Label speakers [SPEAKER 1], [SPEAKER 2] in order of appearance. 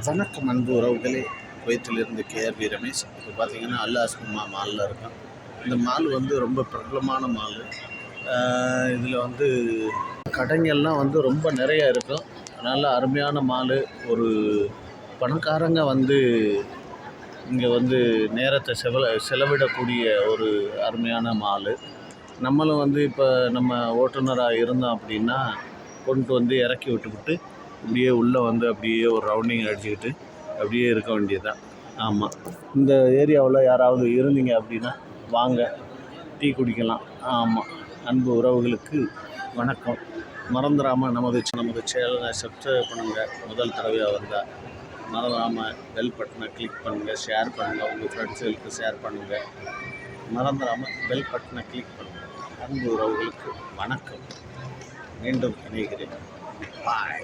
[SPEAKER 1] வணக்கம் அன்பு உறவுகளே, குவைத்திலிருந்து கேஆர்பி ரமேஷ். இப்போ பார்த்தீங்கன்னா அல்லாஸ்குமா மாலில் இருக்கோம். இந்த மால் வந்து ரொம்ப பிரபலமான மால். இதில் வந்து கடைங்கள்லாம் வந்து ரொம்ப நிறையா இருக்கும். நல்ல அருமையான மால். ஒரு பணக்காரங்க வந்து இங்கே வந்து நேரத்தை செலவிடக்கூடிய ஒரு அருமையான மால். நம்மளும் வந்து இப்போ நம்ம ஓட்டுநராக இருந்தோம் அப்படின்னா கொண்டு வந்து இறக்கி விட்டுவிட்டு இப்படியே உள்ளே வந்து அப்படியே ஒரு ரவுண்டிங் அடிச்சுக்கிட்டு அப்படியே இருக்க வேண்டியது தான். ஆமாம், இந்த ஏரியாவில் யாராவது இருந்தீங்க அப்படின்னா வாங்க, டீ குடிக்கலாம். ஆமாம், அன்பு உறவுகளுக்கு வணக்கம். மறந்துடாமல் நமது சேனலை சப்ஸ்கிரைப் பண்ணுங்கள். முதல் தடவையாக வந்தால் மறந்துடாமல் பெல் பட்டனை கிளிக் பண்ணுங்கள், ஷேர் பண்ணுங்கள், உங்கள் ஃப்ரெண்ட்ஸுகளுக்கு ஷேர் பண்ணுங்கள். மறந்துடாமல் பெல் பட்டனை கிளிக் பண்ணுங்கள். அன்பு உறவுகளுக்கு வணக்கம். மீண்டும் இணைகிறேன். பாய்.